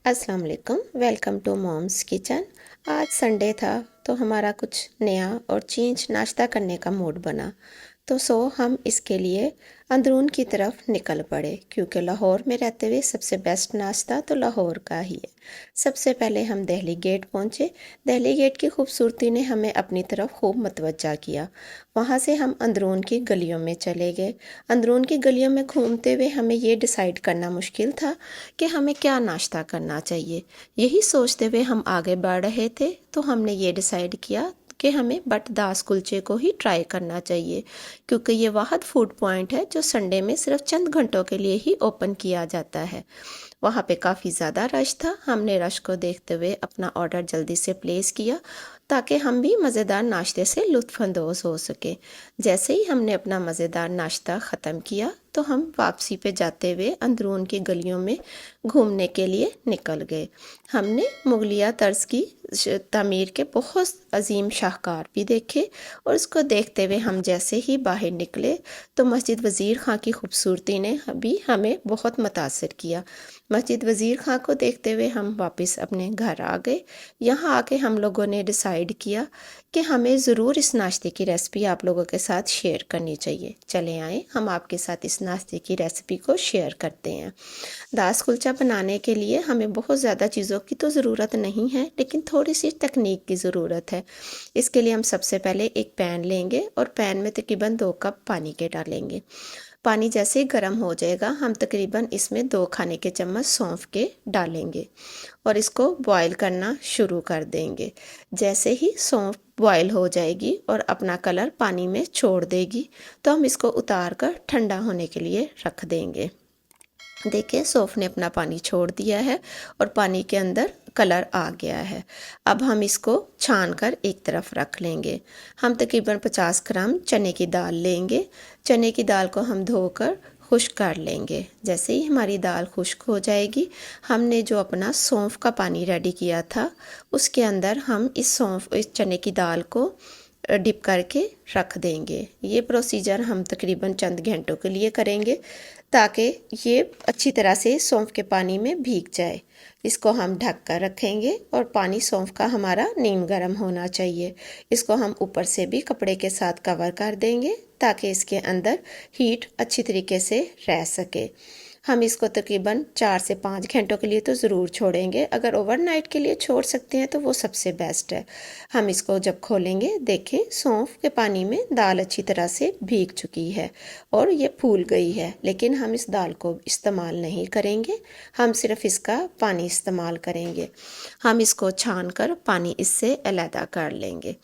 अस्सलाम वालेकुम। Welcome to mom's kitchen. आज संडे था तो हमारा कुछ नया और चेंज नाश्ता करने का मूड बना, तो हम इसके लिए अंदरून की तरफ निकल पड़े, क्योंकि लाहौर में रहते हुए सबसे बेस्ट नाश्ता तो लाहौर का ही है। सबसे पहले हम दिल्ली गेट पहुँचे। दिल्ली गेट की खूबसूरती ने हमें अपनी तरफ खूब मतवज्जा किया। वहाँ से हम अंदरून की गलियों में चले गए। अंदरून की गलियों में घूमते हुए हमें ये डिसाइड करना मुश्किल था कि हमें क्या नाश्ता करना चाहिए। यही सोचते हुए हम आगे बढ़ रहे थे तो हमने ये डिसाइड किया कि हमें बट दास कुलचे को ही ट्राई करना चाहिए, क्योंकि ये वाहद फूड पॉइंट है जो संडे में सिर्फ चंद घंटों के लिए ही ओपन किया जाता है। वहाँ पे काफ़ी ज़्यादा रश था। हमने रश को देखते हुए अपना ऑर्डर जल्दी से प्लेस किया ताकि हम भी मज़ेदार नाश्ते से लुत्फ़अंदोज़ हो सके। जैसे ही हमने अपना मज़ेदार नाश्ता ख़त्म किया तो हम वापसी पे जाते हुए अंदरून की गलियों में घूमने के लिए निकल गए। हमने मुगलिया तर्ज की तामीर के बहुत अजीम शाहकार भी देखे, और उसको देखते हुए हम जैसे ही बाहर निकले तो मस्जिद वज़ीर खां की खूबसूरती ने भी हमें बहुत मुतासिर किया। मस्जिद वज़ीर खां को देखते हुए हम वापस अपने घर आ गए। यहाँ आके हम लोगों ने डिसाइड किया कि हमें ज़रूर इस नाश्ते की रेसिपी आप लोगों के साथ शेयर करनी चाहिए। चले आए हम आपके साथ इस नाश्ते की रेसिपी को शेयर करते हैं। दास कुलचा बनाने के लिए हमें बहुत ज़्यादा चीज़ों की तो ज़रूरत नहीं है, लेकिन थोड़ी सी तकनीक की ज़रूरत है। इसके लिए हम सबसे पहले एक पैन लेंगे और पैन में तकरीबन 2 कप पानी के डालेंगे। पानी जैसे ही गर्म हो जाएगा हम तकरीबन इसमें 2 खाने के चम्मच सौंफ के डालेंगे और इसको बॉईल करना शुरू कर देंगे। जैसे ही सौंफ बॉईल हो जाएगी और अपना कलर पानी में छोड़ देगी तो हम इसको उतार कर ठंडा होने के लिए रख देंगे। देखिए सौंफ ने अपना पानी छोड़ दिया है और पानी के अंदर कलर आ गया है। अब हम इसको छान कर एक तरफ रख लेंगे। हम तकरीबन 50 ग्राम चने की दाल लेंगे। चने की दाल को हम धोकर खुश्क कर लेंगे। जैसे ही हमारी दाल खुश्क हो जाएगी हमने जो अपना सौंफ का पानी रेडी किया था उसके अंदर हम इस चने की दाल को डिप करके रख देंगे। ये प्रोसीजर हम तकरीबन चंद घंटों के लिए करेंगे ताकि ये अच्छी तरह से सौंफ के पानी में भीग जाए। इसको हम ढक कर रखेंगे और पानी सौंफ का हमारा नीम गर्म होना चाहिए। इसको हम ऊपर से भी कपड़े के साथ कवर कर देंगे ताकि इसके अंदर हीट अच्छी तरीके से रह सके। हम इसको तकरीबन 4 से 5 घंटों के लिए तो ज़रूर छोड़ेंगे। अगर ओवरनाइट के लिए छोड़ सकते हैं तो वो सबसे बेस्ट है। हम इसको जब खोलेंगे देखें सौंफ के पानी में दाल अच्छी तरह से भीग चुकी है और ये फूल गई है, लेकिन हम इस दाल को इस्तेमाल नहीं करेंगे। हम सिर्फ इसका पानी इस्तेमाल करेंगे। हम इसको छान कर पानी इससे अलहदा कर लेंगे।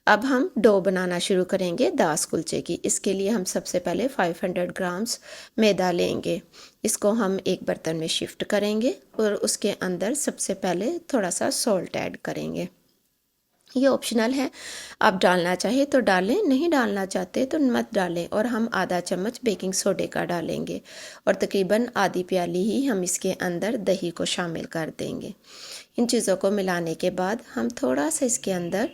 अब हम डो बनाना शुरू करेंगे दास कुलचे की। इसके लिए हम सबसे पहले 500 ग्राम्स मैदा लेंगे। इसको हम एक बर्तन में शिफ्ट करेंगे और उसके अंदर सबसे पहले थोड़ा सा सॉल्ट ऐड करेंगे। ये ऑप्शनल है, आप डालना चाहे तो डालें, नहीं डालना चाहते तो मत डालें। और हम आधा चम्मच बेकिंग सोडे का डालेंगे और तकरीबन आधी प्याली ही हम इसके अंदर दही को शामिल कर देंगे। इन चीज़ों को मिलाने के बाद हम थोड़ा सा इसके अंदर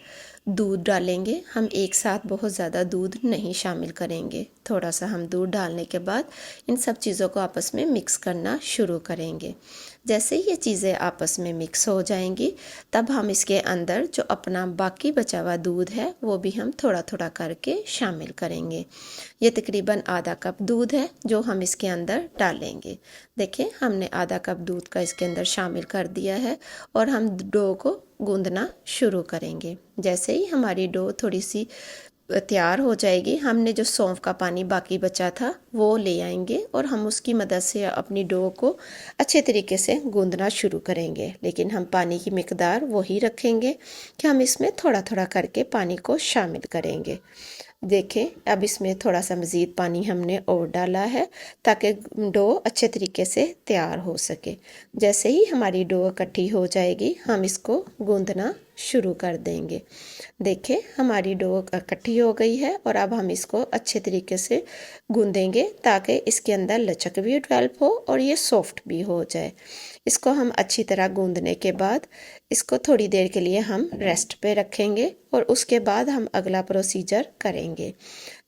दूध डालेंगे। हम एक साथ बहुत ज़्यादा दूध नहीं शामिल करेंगे। थोड़ा सा हम दूध डालने के बाद इन सब चीज़ों को आपस में मिक्स करना शुरू करेंगे। जैसे ही ये चीज़ें आपस में मिक्स हो जाएंगी तब हम इसके अंदर जो अपना बाकी बचा हुआ दूध है वो भी हम थोड़ा थोड़ा करके शामिल करेंगे। ये तकरीबन आधा कप दूध है जो हम इसके अंदर डालेंगे। देखिए हमने आधा कप दूध का इसके अंदर शामिल कर दिया है और हम डो को गूंदना शुरू करेंगे। जैसे ही हमारी डो थोड़ी सी तैयार हो जाएगी हमने जो सौंफ का पानी बाकी बचा था वो ले आएंगे और हम उसकी मदद से अपनी डो को अच्छे तरीके से गूंदना शुरू करेंगे। लेकिन हम पानी की मिकदार वही रखेंगे कि हम इसमें थोड़ा थोड़ा करके पानी को शामिल करेंगे। देखें अब इसमें थोड़ा सा मज़ीद पानी हमने और डाला है ताकि डो अच्छे तरीके से तैयार हो सके। जैसे ही हमारी डो इकट्ठी हो जाएगी हम इसको गूंदना शुरू कर देंगे। देखिए हमारी डो इकट्ठी हो गई है और अब हम इसको अच्छे तरीके से गूंदेंगे ताकि इसके अंदर लचक भी डेवलप हो और ये सॉफ्ट भी हो जाए। इसको हम अच्छी तरह गूंदने के बाद इसको थोड़ी देर के लिए हम रेस्ट पे रखेंगे और उसके बाद हम अगला प्रोसीजर करेंगे।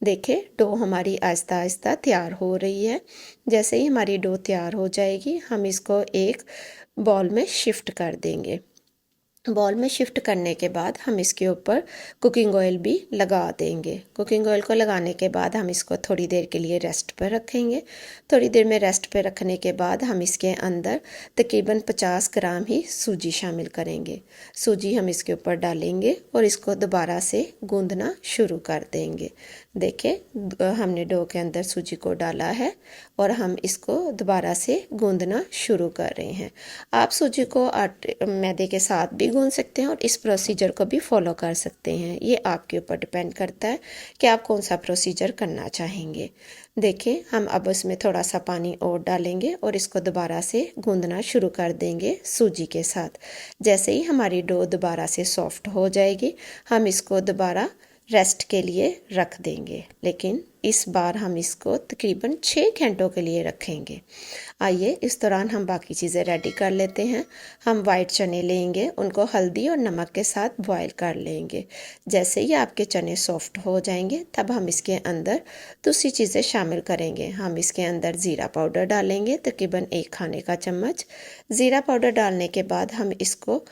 देखिए डो हमारी आहिस्ता आहिस्ता तैयार हो रही है। जैसे ही हमारी डो तैयार हो जाएगी हम इसको एक बॉल में शिफ्ट कर देंगे। बॉल में शिफ्ट करने के बाद हम इसके ऊपर कुकिंग ऑयल भी लगा देंगे। कुकिंग ऑयल को लगाने के बाद हम इसको थोड़ी देर के लिए रेस्ट पर रखेंगे। थोड़ी देर में रेस्ट पर रखने के बाद हम इसके अंदर तकरीबन 50 ग्राम ही सूजी शामिल करेंगे। सूजी हम इसके ऊपर डालेंगे और इसको दोबारा से गूंदना शुरू कर देंगे। देखिए हमने डो के अंदर सूजी को डाला है और हम इसको दोबारा से गूंदना शुरू कर रहे हैं। आप सूजी को मैदे के साथ भी गूंद सकते हैं और इस प्रोसीजर को भी फॉलो कर सकते हैं। ये आपके ऊपर डिपेंड करता है कि आप कौन सा प्रोसीजर करना चाहेंगे। देखिए हम अब इसमें थोड़ा सा पानी और डालेंगे और इसको दोबारा से गूंदना शुरू कर देंगे सूजी के साथ। जैसे ही हमारी डो दोबारा से सॉफ्ट हो जाएगी हम इसको दोबारा रेस्ट के लिए रख देंगे, लेकिन इस बार हम इसको तकरीबन 6 घंटों के लिए रखेंगे। आइए इस दौरान हम बाकी चीज़ें रेडी कर लेते हैं। हम वाइट चने लेंगे, उनको हल्दी और नमक के साथ बॉईल कर लेंगे। जैसे ही आपके चने सॉफ्ट हो जाएंगे तब हम इसके अंदर दूसरी चीज़ें शामिल करेंगे। हम इसके अंदर ज़ीरा पाउडर डालेंगे, तकरीबन 1 खाने का चम्मच। ज़ीरा पाउडर डालने के बाद हम इसको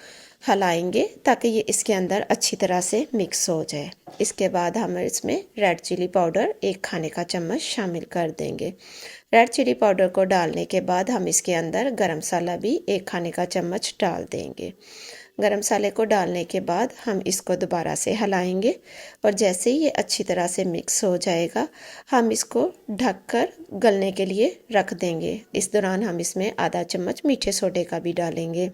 हिलाएंगे ताकि ये इसके अंदर अच्छी तरह से मिक्स हो जाए। इसके बाद हम इसमें रेड चिली पाउडर 1 खाने का चम्मच शामिल कर देंगे। रेड चिली पाउडर को डालने के बाद हम इसके अंदर गरम मसाला भी 1 खाने का चम्मच डाल देंगे। गरम मसाले को डालने के बाद हम इसको दोबारा से हिलाएंगे और जैसे ही ये अच्छी तरह से मिक्स हो जाएगा हम इसको ढककर गलने के लिए रख देंगे। इस दौरान हम इसमें आधा चम्मच मीठे सोडे का भी डालेंगे।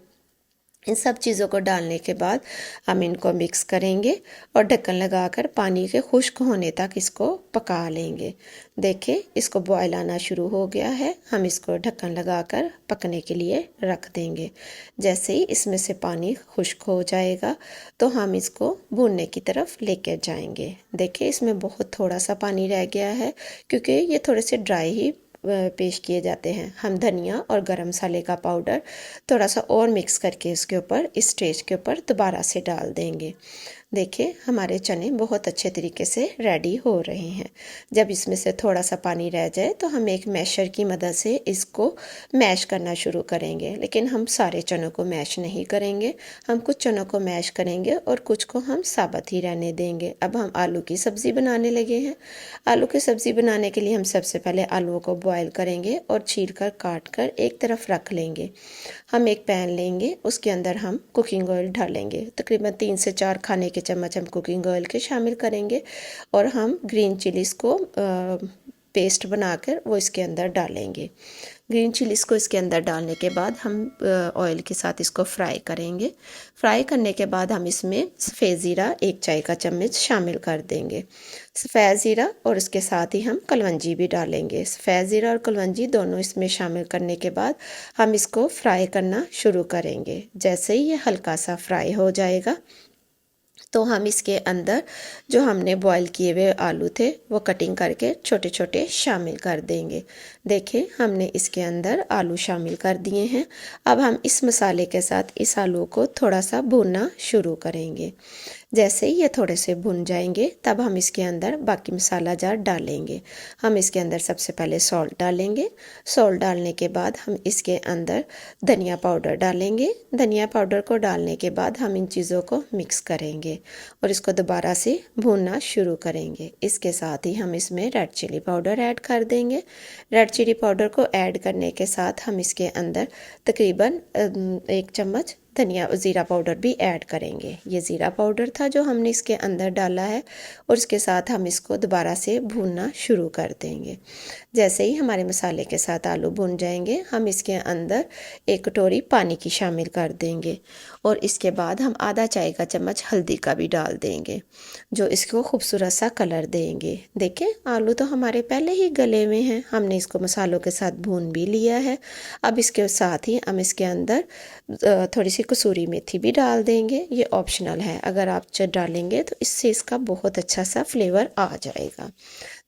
इन सब चीज़ों को डालने के बाद हम इनको मिक्स करेंगे और ढक्कन लगाकर पानी के खुश्क होने तक इसको पका लेंगे। देखिए इसको बॉयल आना शुरू हो गया है। हम इसको ढक्कन लगाकर पकने के लिए रख देंगे। जैसे ही इसमें से पानी खुश्क हो जाएगा तो हम इसको भूनने की तरफ लेकर जाएंगे। देखिए इसमें बहुत थोड़ा सा पानी रह गया है क्योंकि ये थोड़े से ड्राई ही पेश किए जाते हैं। हम धनिया और गरम मसाले का पाउडर थोड़ा सा और मिक्स करके इसके ऊपर इस स्टेज के ऊपर दोबारा से डाल देंगे। देखिए हमारे चने बहुत अच्छे तरीके से रेडी हो रहे हैं। जब इसमें से थोड़ा सा पानी रह जाए तो हम एक मैशर की मदद से इसको मैश करना शुरू करेंगे, लेकिन हम सारे चनों को मैश नहीं करेंगे। हम कुछ चनों को मैश करेंगे और कुछ को हम साबुत ही रहने देंगे। अब हम आलू की सब्ज़ी बनाने लगे हैं। आलू की सब्ज़ी बनाने के लिए हम सबसे पहले आलूओं को बॉयल करेंगे और छील कर काट कर एक तरफ रख लेंगे। हम एक पैन लेंगे, उसके अंदर हम कुकिंग ऑयल डालेंगे। तकरीबन 3 से 4 खाने के चम्मच हम कुकिंग ऑयल के शामिल करेंगे और हम ग्रीन चिलीज़ को पेस्ट बनाकर वो इसके अंदर डालेंगे। ग्रीन चिलीज़ को इसके अंदर डालने के बाद हम ऑयल के साथ इसको फ्राई करेंगे। फ्राई करने के बाद हम इसमें सफ़ेद ज़ीरा 1 चाय का चम्मच शामिल कर देंगे। सफ़ेद ज़ीरा और इसके साथ ही हम कलवंजी भी डालेंगे। सफ़ेद ज़ीरा और कलवंजी दोनों इसमें शामिल करने के बाद हम इसको फ्राई करना शुरू करेंगे। जैसे ही ये हल्का सा फ्राई हो जाएगा तो हम इसके अंदर जो हमने बॉईल किए हुए आलू थे वो कटिंग करके छोटे छोटे शामिल कर देंगे। देखिए हमने इसके अंदर आलू शामिल कर दिए हैं। अब हम इस मसाले के साथ इस आलू को थोड़ा सा भूनना शुरू करेंगे। जैसे ही ये थोड़े से भुन जाएंगे तब हम इसके अंदर बाकी मसाला जार डालेंगे। हम इसके अंदर सबसे पहले सॉल्ट डालेंगे। सॉल्ट डालने के बाद हम इसके अंदर धनिया पाउडर डालेंगे। धनिया पाउडर को डालने के बाद हम इन चीज़ों को मिक्स करेंगे और इसको दोबारा से भूनना शुरू करेंगे। इसके साथ ही हम इसमें रेड चिली पाउडर ऐड कर देंगे। रेड चिली पाउडर को ऐड करने के साथ हम इसके अंदर तकरीबन 1 चम्मच धनिया और ज़ीरा पाउडर भी ऐड करेंगे। ये ज़ीरा पाउडर था जो हमने इसके अंदर डाला है और इसके साथ हम इसको दोबारा से भूनना शुरू कर देंगे। जैसे ही हमारे मसाले के साथ आलू भुन जाएंगे हम इसके अंदर 1 कटोरी पानी की शामिल कर देंगे और इसके बाद हम आधा चाय का चम्मच हल्दी का भी डाल देंगे जो इसको खूबसूरत सा कलर देंगे। देखिए आलू तो हमारे पहले ही गले हुए हैं, हमने इसको मसालों के साथ भून भी लिया है। अब इसके साथ ही हम इसके अंदर थोड़ी सी सी कसूरी मेथी भी डाल देंगे, ये ऑप्शनल है, अगर आप डालेंगे तो इससे इसका बहुत अच्छा सा फ्लेवर आ जाएगा।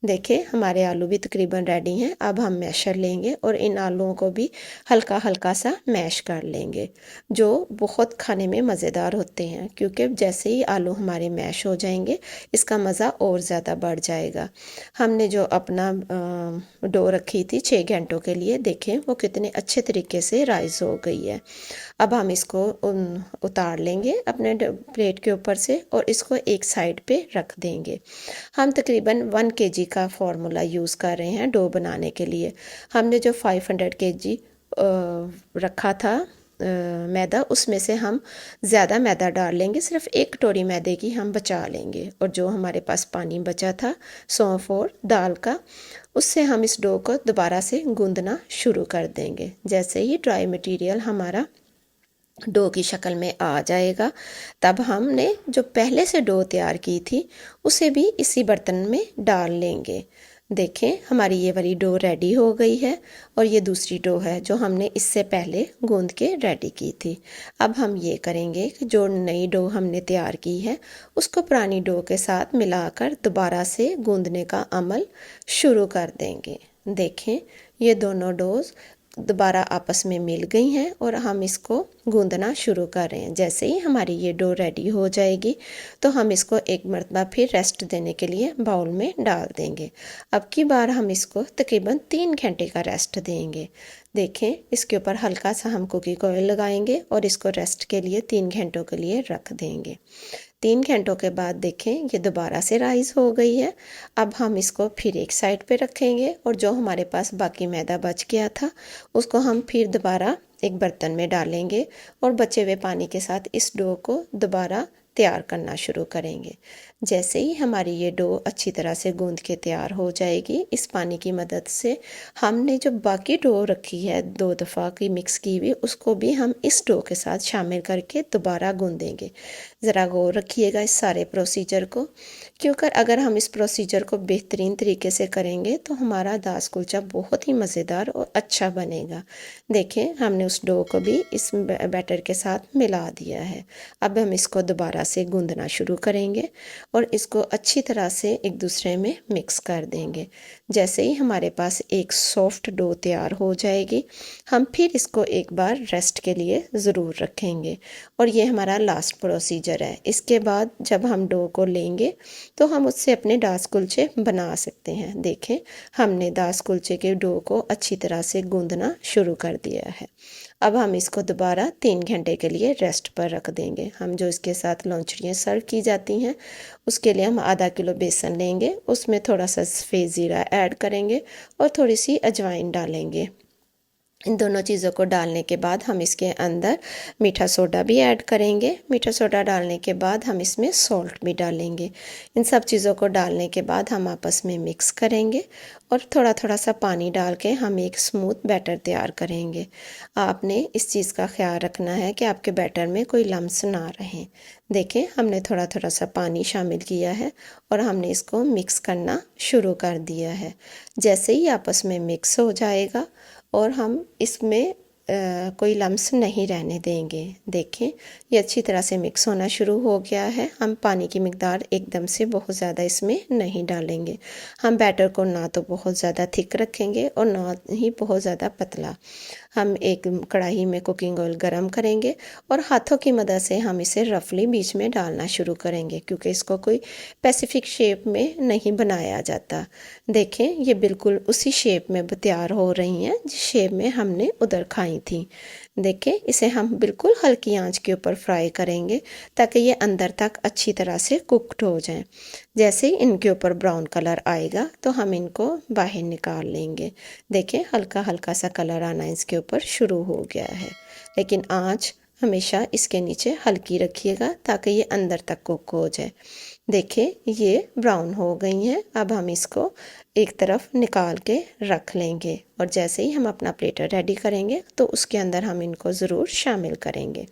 देखिए हमारे आलू भी तकरीबन रेडी हैं। अब हम मैशर लेंगे और इन आलूओं को भी हल्का हल्का सा मैश कर लेंगे, जो बहुत खाने में मज़ेदार होते हैं, क्योंकि जैसे ही आलू हमारे मैश हो जाएंगे इसका मज़ा और ज़्यादा बढ़ जाएगा। हमने जो अपना डो रखी थी 6 घंटों के लिए, देखें वो कितने अच्छे तरीके से राइस हो गई है। अब हम इसको उतार लेंगे अपने प्लेट के ऊपर से और इसको एक साइड पे रख देंगे। हम तकरीबन 1 kg का फार्मूला यूज़ कर रहे हैं डो बनाने के लिए। हमने जो 500 kg रखा था मैदा, उसमें से हम ज़्यादा मैदा डाल लेंगे, सिर्फ एक कटोरी मैदे की हम बचा लेंगे। और जो हमारे पास पानी बचा था सौंफ और दाल का, उससे हम इस डो को दोबारा से गूंदना शुरू कर देंगे। जैसे ही ड्राई मटेरियल हमारा डो की शक्ल में आ जाएगा, तब हमने जो पहले से डो तैयार की थी उसे भी इसी बर्तन में डाल लेंगे। देखें हमारी ये वाली डो रेडी हो गई है और ये दूसरी डो है जो हमने इससे पहले गूंद के रेडी की थी। अब हम ये करेंगे कि जो नई डो हमने तैयार की है उसको पुरानी डो के साथ मिलाकर दोबारा से गूंदने का अमल शुरू कर देंगे। देखें ये दोनों डोज दोबारा आपस में मिल गई हैं और हम इसको गूंदना शुरू कर रहे हैं। जैसे ही हमारी ये डो रेडी हो जाएगी तो हम इसको एक मरतबा फिर रेस्ट देने के लिए बाउल में डाल देंगे। अब की बार हम इसको तकरीबन 3 घंटे का रेस्ट देंगे। देखें इसके ऊपर हल्का सा हम कुकिंग ऑयल लगाएंगे और इसको रेस्ट के लिए 3 घंटों के लिए रख देंगे। 3 घंटों के बाद देखें ये दोबारा से राइस हो गई है। अब हम इसको फिर एक साइड पे रखेंगे और जो हमारे पास बाकी मैदा बच गया था उसको हम फिर दोबारा एक बर्तन में डालेंगे और बचे हुए पानी के साथ इस डो को दोबारा तैयार करना शुरू करेंगे। जैसे ही हमारी ये डो अच्छी तरह से गूंद के तैयार हो जाएगी, इस पानी की मदद से हमने जो बाकी डो रखी है 2 दफ़ा की मिक्स की हुई, उसको भी हम इस डो के साथ शामिल करके दोबारा गूंदेंगे। ज़रा गौर रखिएगा इस सारे प्रोसीजर को, क्योंकि अगर हम इस प्रोसीजर को बेहतरीन तरीके से करेंगे तो हमारा दास कुलचा बहुत ही मज़ेदार और अच्छा बनेगा। देखें हमने उस डो को भी इस बैटर के साथ मिला दिया है। अब हम इसको दोबारा से गूंदना शुरू करेंगे और इसको अच्छी तरह से एक दूसरे में मिक्स कर देंगे। जैसे ही हमारे पास एक सॉफ्ट डो तैयार हो जाएगी, हम फिर इसको एक बार रेस्ट के लिए ज़रूर रखेंगे और ये हमारा लास्ट प्रोसीजर है। इसके बाद जब हम डो को लेंगे तो हम उससे अपने दास कुलचे बना सकते हैं। देखें हमने दास कुलचे के डो को अच्छी तरह से गूंदना शुरू कर दिया है। अब हम इसको दोबारा 3 घंटे के लिए रेस्ट पर रख देंगे। हम जो इसके साथ लौंचड़ियाँ सर्व की जाती हैं उसके लिए हम आधा किलो बेसन लेंगे, उसमें थोड़ा सा सफ़ेद ज़ीरा ऐड करेंगे और थोड़ी सी अजवाइन डालेंगे। इन दोनों चीज़ों को डालने के बाद हम इसके अंदर मीठा सोडा भी ऐड करेंगे। मीठा सोडा डालने के बाद हम इसमें सॉल्ट भी डालेंगे। इन सब चीज़ों को डालने के बाद हम आपस में मिक्स करेंगे और थोड़ा थोड़ा सा पानी डाल के हम एक स्मूथ बैटर तैयार करेंगे। आपने इस चीज़ का ख्याल रखना है कि आपके बैटर में कोई लम्स ना रहें। देखें हमने थोड़ा थोड़ा सा पानी शामिल किया है और हमने इसको मिक्स करना शुरू कर दिया है। जैसे ही आपस में मिक्स हो जाएगा और हम इसमें कोई लम्स नहीं रहने देंगे। देखें ये अच्छी तरह से मिक्स होना शुरू हो गया है। हम पानी की मिकदार एकदम से बहुत ज़्यादा इसमें नहीं डालेंगे। हम बैटर को ना तो बहुत ज़्यादा थिक रखेंगे और ना ही बहुत ज़्यादा पतला। हम एक कढ़ाई में कुकिंग ऑयल गरम करेंगे और हाथों की मदद से हम इसे रफली बीच में डालना शुरू करेंगे, क्योंकि इसको कोई स्पेसिफिक शेप में नहीं बनाया जाता। देखें ये बिल्कुल उसी शेप में तैयार हो रही हैं जिस शेप में हमने उधर खाई थी। देखें इसे हम बिल्कुल हल्की आंच के ऊपर फ्राई करेंगे ताकि ये अंदर तक अच्छी तरह से कुकड हो जाएं। जैसे ही इनके ऊपर ब्राउन कलर आएगा तो हम इनको बाहर निकाल लेंगे। देखें हल्का हल्का सा कलर आना इसके ऊपर शुरू हो गया है, लेकिन आंच हमेशा इसके नीचे हल्की रखिएगा ताकि ये अंदर तक कुक हो जाए। देखिए ये ब्राउन हो गई हैं। अब हम इसको एक तरफ निकाल के रख लेंगे और जैसे ही हम अपना प्लेटर रेडी करेंगे तो उसके अंदर हम इनको ज़रूर शामिल करेंगे।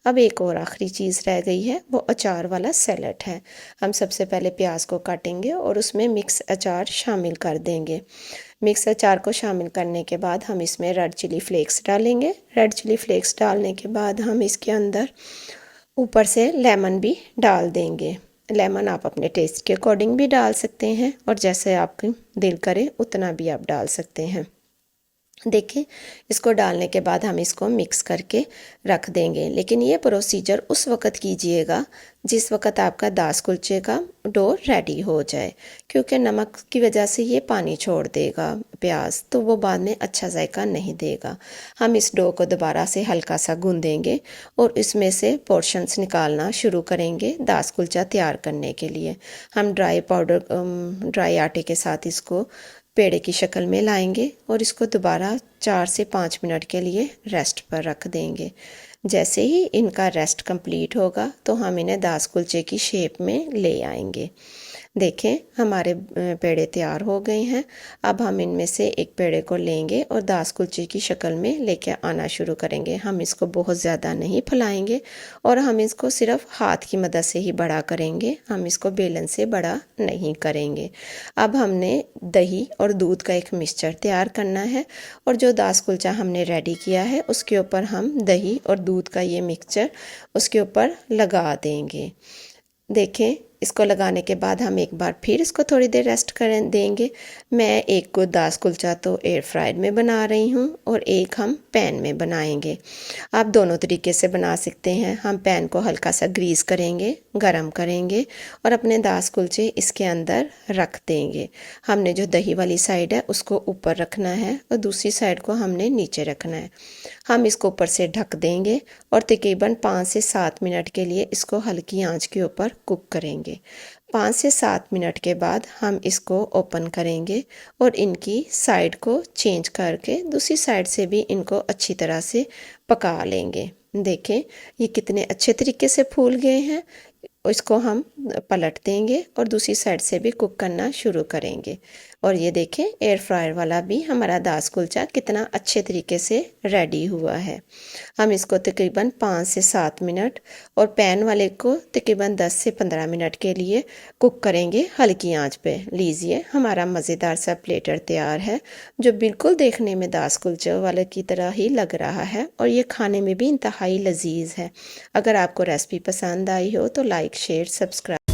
अब एक और आखिरी चीज़ रह गई है, वो अचार वाला सैलड है। हम सबसे पहले प्याज को काटेंगे और उसमें मिक्स अचार शामिल कर देंगे। मिक्स अचार को शामिल करने के बाद हम इसमें रेड चिली फ्लेक्स डालेंगे। रेड चिली फ्लेक्स डालने के बाद हम इसके अंदर ऊपर से लेमन भी डाल देंगे। लेमन आप अपने टेस्ट के अकॉर्डिंग भी डाल सकते हैं और जैसे आपके दिल करे उतना भी आप डाल सकते हैं। देखिए, इसको डालने के बाद हम इसको मिक्स करके रख देंगे, लेकिन ये प्रोसीजर उस वक़्त कीजिएगा जिस वक़्त आपका दास कुलचे का डो रेडी हो जाए, क्योंकि नमक की वजह से ये पानी छोड़ देगा प्याज, तो वो बाद में अच्छा जायका नहीं देगा। हम इस डो को दोबारा से हल्का सा गूंदेंगे और इसमें से पोर्शंस निकालना शुरू करेंगे दास कुलचा तैयार करने के लिए। हम ड्राई आटे के साथ इसको पेड़े की शक्ल में लाएंगे और इसको दोबारा 4 से 5 मिनट के लिए रेस्ट पर रख देंगे। जैसे ही इनका रेस्ट कंप्लीट होगा तो हम इन्हें दास कुलचे की शेप में ले आएंगे। देखें, हमारे पेड़े तैयार हो गए हैं। अब हम इनमें से एक पेड़े को लेंगे और दास कुलचे की शक्ल में लेके आना शुरू करेंगे। हम इसको बहुत ज़्यादा नहीं फैलाएंगे और हम इसको सिर्फ हाथ की मदद से ही बड़ा करेंगे, हम इसको बेलन से बड़ा नहीं करेंगे। अब हमने दही और दूध का एक मिक्सचर तैयार करना है और जो दास कुलचा हमने रेडी किया है उसके ऊपर हम दही और दूध का ये मिक्सचर उसके ऊपर लगा देंगे। देखें, इसको लगाने के बाद हम एक बार फिर इसको थोड़ी देर रेस्ट करें देंगे। मैं एक को दास कुलचा तो एयर फ्रायर में बना रही हूँ और एक हम पैन में बनाएंगे। आप दोनों तरीके से बना सकते हैं। हम पैन को हल्का सा ग्रीस करेंगे, गरम करेंगे और अपने दास कुलचे इसके अंदर रख देंगे। हमने जो दही वाली साइड है उसको ऊपर रखना है और दूसरी साइड को हमने नीचे रखना है। हम इसको ऊपर से ढक देंगे और तकरीबन 5 से 7 मिनट के लिए इसको हल्की आंच के ऊपर कुक करेंगे। 5 से 7 मिनट के बाद हम इसको ओपन करेंगे और इनकी साइड को चेंज करके दूसरी साइड से भी इनको अच्छी तरह से पका लेंगे। देखें, ये कितने अच्छे तरीके से फूल गए हैं। इसको हम पलट देंगे और दूसरी साइड से भी कुक करना शुरू करेंगे। और ये देखें, एयर फ्रायर वाला भी हमारा दास कुलचा कितना अच्छे तरीके से रेडी हुआ है। हम इसको तकरीबन 5 से 7 मिनट और पैन वाले को तकरीबन 10 से 15 मिनट के लिए कुक करेंगे हल्की आंच पे। लीजिए, हमारा मज़ेदार सा प्लेटर तैयार है जो बिल्कुल देखने में दास कुलचे वाले की तरह ही लग रहा है और ये खाने में भी इंतहाई लजीज है। अगर आपको रेसिपी पसंद आई हो तो लाइक, शेयर, सब्सक्राइब